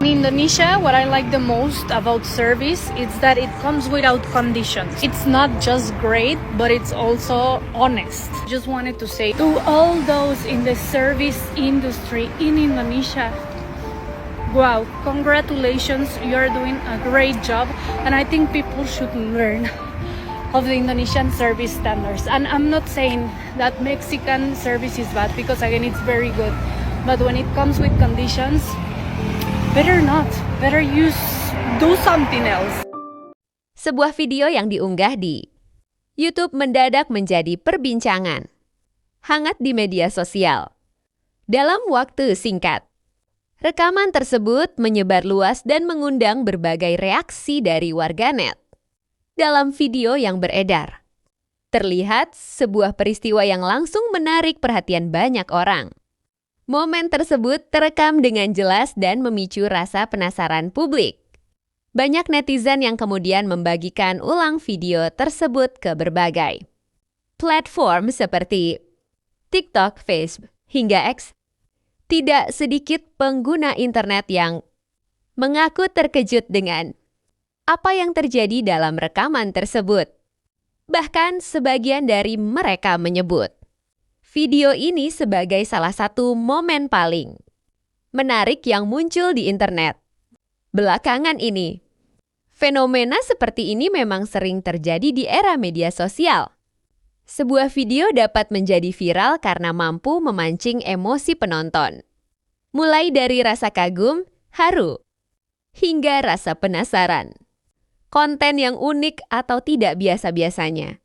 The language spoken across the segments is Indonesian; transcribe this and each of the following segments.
In Indonesia, what I like the most about service is that it comes without conditions. It's not just great, but it's also honest. Just wanted to say to all those in the service industry in Indonesia, wow, congratulations, you're doing a great job, and I think people should learn of the Indonesian service standards. And I'm not saying that Mexican service is bad, because again, it's very good. But when it comes with conditions, better not. Better do something else. Sebuah video yang diunggah di YouTube mendadak menjadi perbincangan hangat di media sosial dalam waktu singkat. Rekaman tersebut menyebar luas dan mengundang berbagai reaksi dari warganet. Dalam video yang beredar, terlihat sebuah peristiwa yang langsung menarik perhatian banyak orang. Momen tersebut terekam dengan jelas dan memicu rasa penasaran publik. Banyak netizen yang kemudian membagikan ulang video tersebut ke berbagai platform seperti TikTok, Facebook, hingga X. Tidak sedikit pengguna internet yang mengaku terkejut dengan apa yang terjadi dalam rekaman tersebut. Bahkan sebagian dari mereka menyebut video ini sebagai salah satu momen paling menarik yang muncul di internet belakangan ini. Fenomena seperti ini memang sering terjadi di era media sosial. Sebuah video dapat menjadi viral karena mampu memancing emosi penonton. Mulai dari rasa kagum, haru, hingga rasa penasaran. Konten yang unik atau tidak biasa-biasanya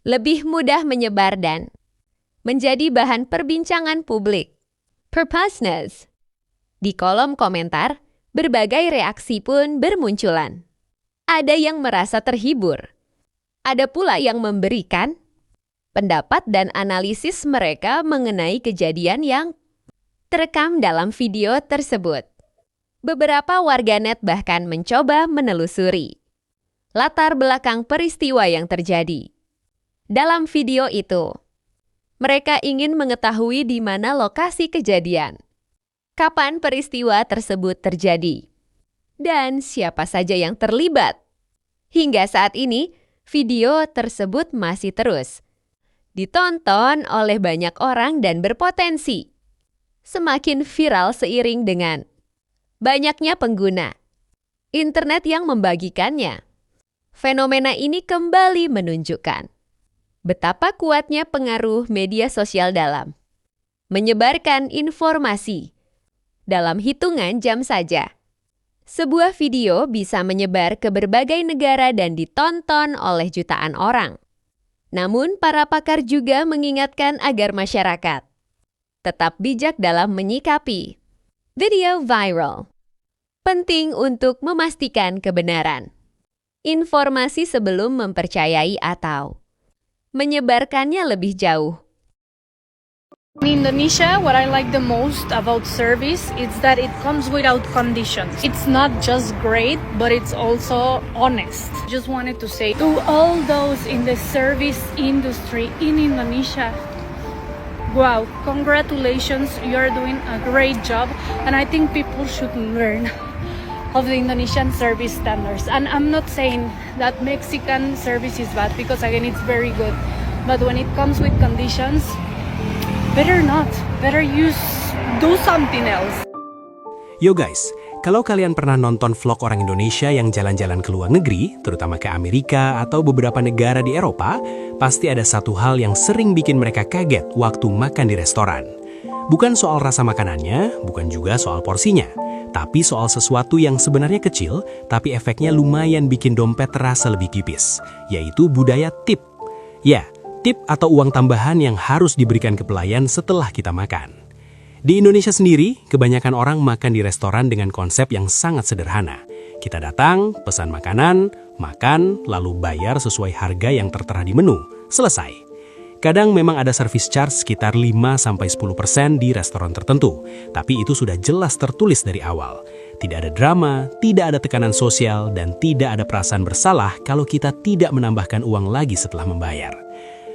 lebih mudah menyebar dan menjadi bahan perbincangan publik. Purposeness. Di kolom komentar, berbagai reaksi pun bermunculan. Ada yang merasa terhibur. Ada pula yang memberikan pendapat dan analisis mereka mengenai kejadian yang terekam dalam video tersebut. Beberapa warganet bahkan mencoba menelusuri latar belakang peristiwa yang terjadi. Dalam video itu, mereka ingin mengetahui di mana lokasi kejadian, kapan peristiwa tersebut terjadi, dan siapa saja yang terlibat. Hingga saat ini, video tersebut masih terus ditonton oleh banyak orang dan berpotensi semakin viral seiring dengan banyaknya pengguna internet yang membagikannya. Fenomena ini kembali menunjukkan betapa kuatnya pengaruh media sosial dalam menyebarkan informasi. Dalam hitungan jam saja, sebuah video bisa menyebar ke berbagai negara dan ditonton oleh jutaan orang. Namun, para pakar juga mengingatkan agar masyarakat tetap bijak dalam menyikapi video viral. Penting untuk memastikan kebenaran informasi sebelum mempercayai atau menyebarkannya lebih jauh. In Indonesia, what I like the most about service is that it comes without conditions. It's not just great, but it's also honest. Just wanted to say to all those in the service industry in Indonesia, wow, congratulations, you're doing a great job, and I think people should learn of the Indonesian service standards. And I'm not saying that Mexican service is bad, because again, it's very good. But when it comes with conditions, better not. Better do something else. Yo guys, kalau kalian pernah nonton vlog orang Indonesia yang jalan-jalan ke luar negeri, terutama ke Amerika atau beberapa negara di Eropa, pasti ada satu hal yang sering bikin mereka kaget waktu makan di restoran. Bukan soal rasa makanannya, bukan juga soal porsinya, tapi soal sesuatu yang sebenarnya kecil, tapi efeknya lumayan bikin dompet terasa lebih tipis, yaitu budaya tip. Ya, tip atau uang tambahan yang harus diberikan ke pelayan setelah kita makan. Di Indonesia sendiri, kebanyakan orang makan di restoran dengan konsep yang sangat sederhana. Kita datang, pesan makanan, makan, lalu bayar sesuai harga yang tertera di menu. Selesai. Kadang memang ada service charge sekitar 5-10% di restoran tertentu, tapi itu sudah jelas tertulis dari awal. Tidak ada drama, tidak ada tekanan sosial, dan tidak ada perasaan bersalah kalau kita tidak menambahkan uang lagi setelah membayar.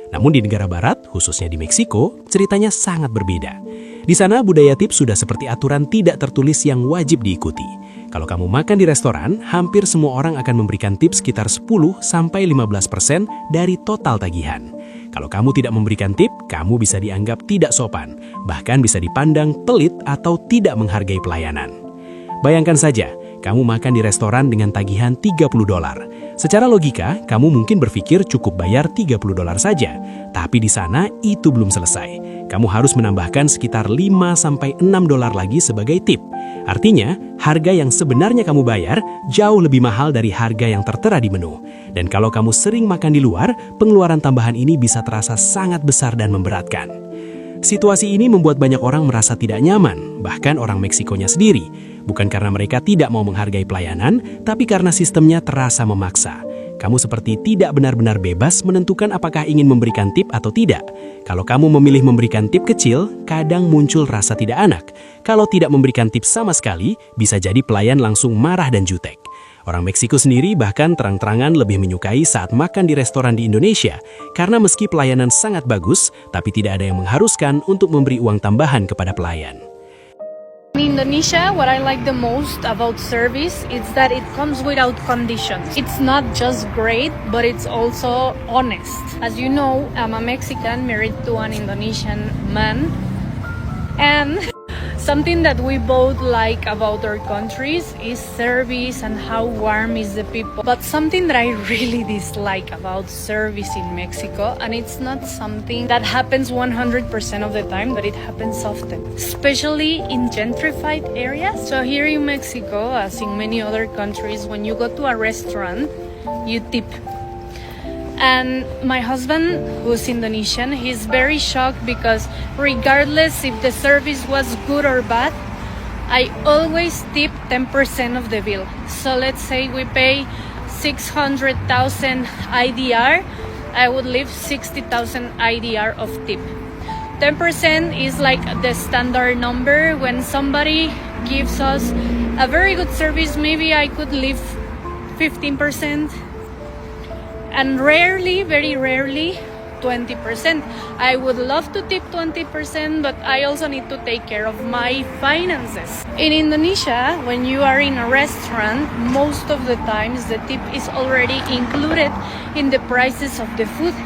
Namun di negara barat, khususnya di Meksiko, ceritanya sangat berbeda. Di sana budaya tip sudah seperti aturan tidak tertulis yang wajib diikuti. Kalau kamu makan di restoran, hampir semua orang akan memberikan tips sekitar 10-15% dari total tagihan. Kalau kamu tidak memberikan tip, kamu bisa dianggap tidak sopan, bahkan bisa dipandang pelit atau tidak menghargai pelayanan. Bayangkan saja, kamu makan di restoran dengan tagihan $30. Secara logika, kamu mungkin berpikir cukup bayar $30 saja, tapi di sana itu belum selesai. Kamu harus menambahkan sekitar $5-6 lagi sebagai tip. Artinya, harga yang sebenarnya kamu bayar jauh lebih mahal dari harga yang tertera di menu. Dan kalau kamu sering makan di luar, pengeluaran tambahan ini bisa terasa sangat besar dan memberatkan. Situasi ini membuat banyak orang merasa tidak nyaman, bahkan orang Meksikonya sendiri. Bukan karena mereka tidak mau menghargai pelayanan, tapi karena sistemnya terasa memaksa. Kamu seperti tidak benar-benar bebas menentukan apakah ingin memberikan tip atau tidak. Kalau kamu memilih memberikan tip kecil, kadang muncul rasa tidak enak. Kalau tidak memberikan tip sama sekali, bisa jadi pelayan langsung marah dan jutek. Orang Meksiko sendiri bahkan terang-terangan lebih menyukai saat makan di restoran di Indonesia, karena meski pelayanan sangat bagus, tapi tidak ada yang mengharuskan untuk memberi uang tambahan kepada pelayan. In Indonesia, what I like the most about service is that it comes without conditions. It's not just great, but it's also honest. As you know, I'm a Mexican married to an Indonesian man, and something that we both like about our countries is service and how warm is the people. But something that I really dislike about service in Mexico, and it's not something that happens 100% of the time, but it happens often, especially in gentrified areas. So here in Mexico, as in many other countries, when you go to a restaurant, you tip. And my husband, who's Indonesian, he's very shocked because regardless if the service was good or bad, I always tip 10% of the bill. So let's say we pay 600,000 IDR, I would leave 60,000 IDR of tip. 10% is like the standard number. When somebody gives us a very good service, maybe I could leave 15%. And rarely, very rarely, 20%. I would love to tip 20%, but I also need to take care of my finances. In Indonesia, when you are in a restaurant, most of the times the tip is already included in the prices of the food.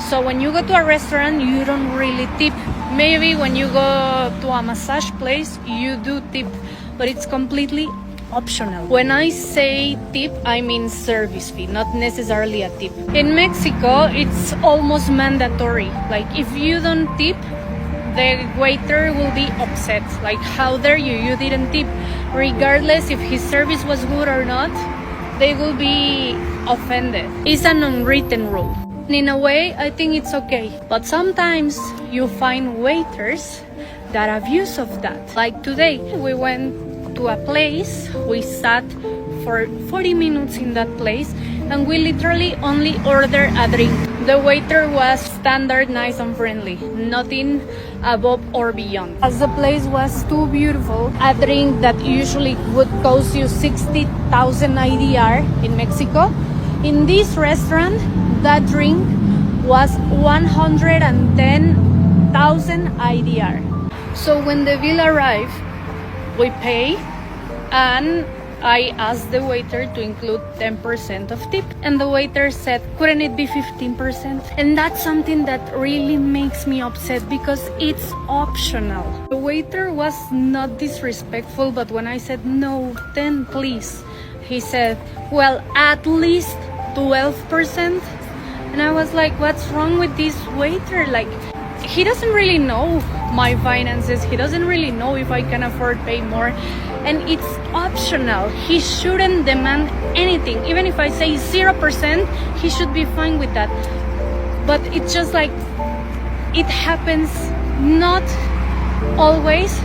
So when you go to a restaurant, you don't really tip. Maybe when you go to a massage place, you do tip, but it's completely optional. When I say tip, I mean service fee, not necessarily a tip. In Mexico, it's almost mandatory. Like if you don't tip, the waiter will be upset. Like, how dare you? You didn't tip. Regardless if his service was good or not, they will be offended. It's an unwritten rule. In a way, I think it's okay. But sometimes you find waiters that abuse of that. Like today, we went to a place, we sat for 40 minutes in that place, and we literally only ordered a drink. The waiter was standard, nice and friendly, nothing above or beyond. As the place was too beautiful, a drink that usually would cost you 60,000 IDR in Mexico, in this restaurant, that drink was 110,000 IDR. So when the bill arrived, we pay, and I asked the waiter to include 10% of tip, and the waiter said, couldn't it be 15%? And that's something that really makes me upset because it's optional. The waiter was not disrespectful, but when I said no, then please, he said, well, at least 12%. And I was like, what's wrong with this waiter? Like, he doesn't really know my finances. He doesn't really know if I can afford pay more. And it's optional. He shouldn't demand anything. Even if I say 0%, he should be fine with that. But it's just like, it happens not always,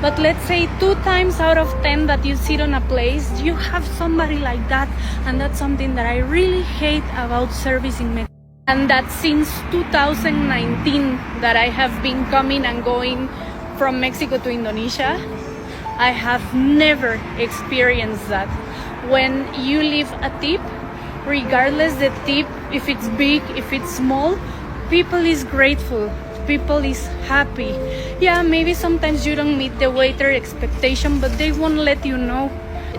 but let's say 2 times out of 10 that you sit on a place, you have somebody like that. And that's something that I really hate about service in Mexico. And that since 2019 that I have been coming and going from Mexico to Indonesia, I have never experienced that. When you leave a tip, regardless the tip, if it's big, if it's small, people is grateful. people is happy. Yeah, maybe sometimes you don't meet the waiter expectation, but they won't let you know.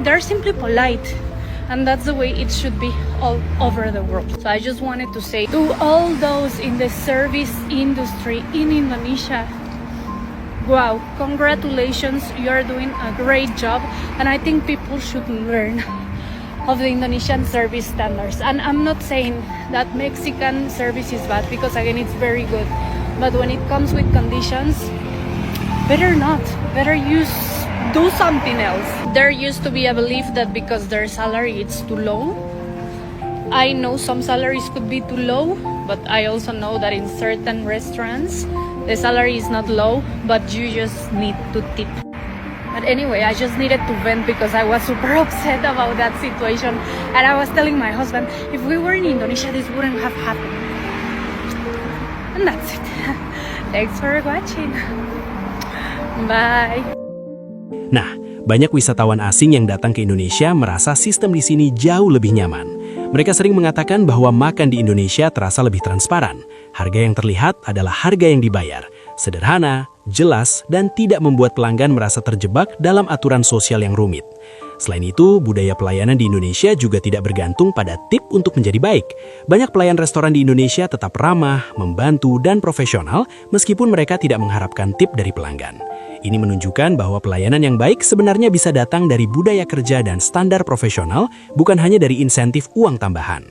They're simply polite. And that's the way it should be all over the world. So I just wanted to say to all those in the service industry in Indonesia, wow, congratulations, you're doing a great job. And I think people should learn of the Indonesian service standards. And I'm not saying that Mexican service is bad, because again, it's very good. But when it comes with conditions, better not. Better do something else. There used to be a belief that because their salary is too low. I know some salaries could be too low, but I also know that in certain restaurants, the salary is not low, but you just need to tip. But anyway, I just needed to vent because I was super upset about that situation. And I was telling my husband, if we were in Indonesia, this wouldn't have happened. And that's it. Thanks for watching. Bye. Nah, banyak wisatawan asing yang datang ke Indonesia merasa sistem di sini jauh lebih nyaman. Mereka sering mengatakan bahwa makan di Indonesia terasa lebih transparan. Harga yang terlihat adalah harga yang dibayar. Sederhana, jelas, dan tidak membuat pelanggan merasa terjebak dalam aturan sosial yang rumit. Selain itu, budaya pelayanan di Indonesia juga tidak bergantung pada tip untuk menjadi baik. Banyak pelayan restoran di Indonesia tetap ramah, membantu, dan profesional meskipun mereka tidak mengharapkan tip dari pelanggan. Ini menunjukkan bahwa pelayanan yang baik sebenarnya bisa datang dari budaya kerja dan standar profesional, bukan hanya dari insentif uang tambahan.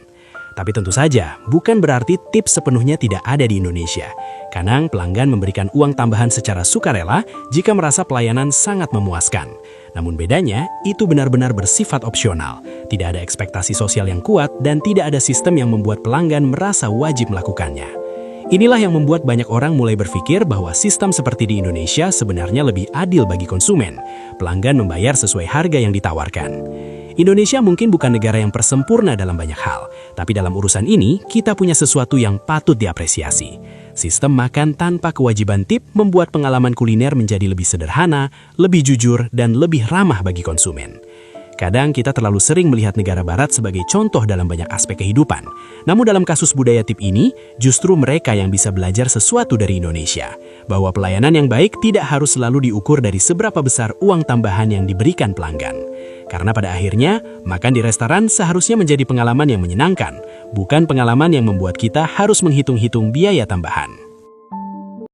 Tapi tentu saja, bukan berarti tips sepenuhnya tidak ada di Indonesia. Kadang pelanggan memberikan uang tambahan secara sukarela jika merasa pelayanan sangat memuaskan. Namun bedanya, itu benar-benar bersifat opsional. Tidak ada ekspektasi sosial yang kuat dan tidak ada sistem yang membuat pelanggan merasa wajib melakukannya. Inilah yang membuat banyak orang mulai berpikir bahwa sistem seperti di Indonesia sebenarnya lebih adil bagi konsumen. Pelanggan membayar sesuai harga yang ditawarkan. Indonesia mungkin bukan negara yang persempurna dalam banyak hal, tapi dalam urusan ini kita punya sesuatu yang patut diapresiasi. Sistem makan tanpa kewajiban tip membuat pengalaman kuliner menjadi lebih sederhana, lebih jujur, dan lebih ramah bagi konsumen. Kadang kita terlalu sering melihat negara barat sebagai contoh dalam banyak aspek kehidupan. Namun dalam kasus budaya tip ini, justru mereka yang bisa belajar sesuatu dari Indonesia. Bahwa pelayanan yang baik tidak harus selalu diukur dari seberapa besar uang tambahan yang diberikan pelanggan. Karena pada akhirnya, makan di restoran seharusnya menjadi pengalaman yang menyenangkan, bukan pengalaman yang membuat kita harus menghitung-hitung biaya tambahan.